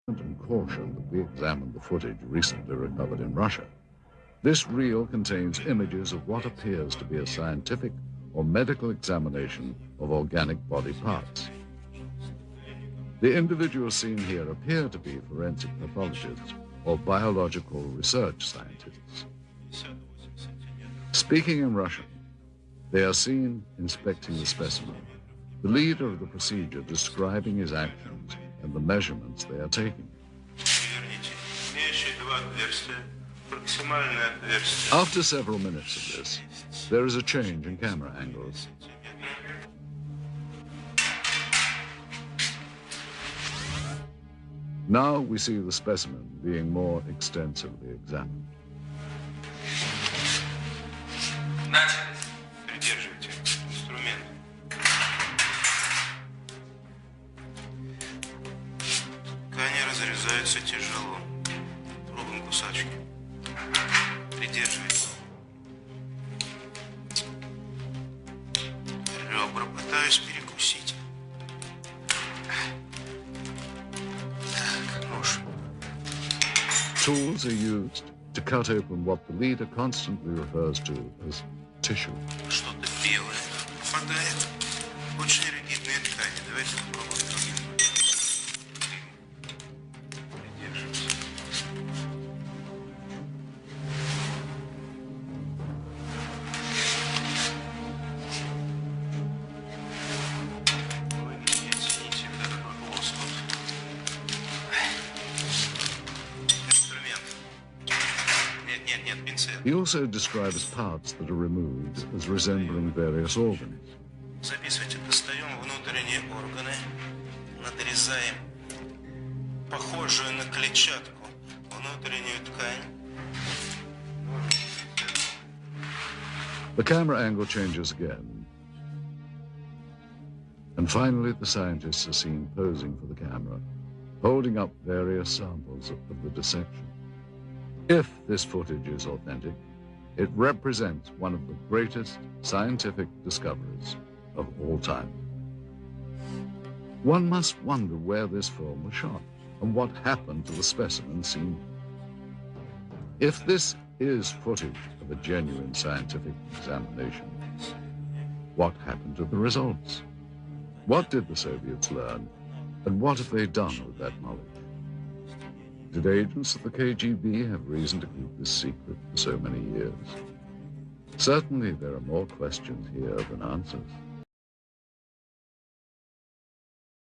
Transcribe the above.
and caution that we examine the footage recently recovered in Russia. This reel contains images of what appears to be a scientific or medical examination of organic body parts. The individuals seen here appear to be forensic pathologists or biological research scientists. Speaking in Russian, they are seen inspecting the specimen, the leader of the procedure describing his actions and the measurements they are taking. After several minutes of this, there is a change in camera angles. Now we see the specimen being more extensively examined. Придерживайте инструмент. Ткани разрезаются тяжело. Пробуем кусачки. Придерживайте. Ребра пытаюсь перекусить. Так, нож. Tools are used to cut open what the leader constantly refers to as tissue. Что-то белое попадает. Очень ригидные ткани. Давайте попробуем другим. Придерживайся. Вы не оцените этот лоскут. Инструмент. Нет, пинцет. He also describes parts that are removed as resembling various organs. Записывайте, достаем внутренние органы, надрезаем похожую на клетчатку внутреннюю ткань. The camera angle changes again. And finally, the scientists are seen posing for the camera, holding up various samples of the dissection. If this footage is authentic, it represents one of the greatest scientific discoveries of all time. One must wonder where this film was shot and what happened to the specimen seen. If this is footage of a genuine scientific examination, what happened to the results? What did the Soviets learn, and what have they done with that knowledge? Did agents of the KGB have reason to keep this secret for so many years? Certainly there are more questions here than answers.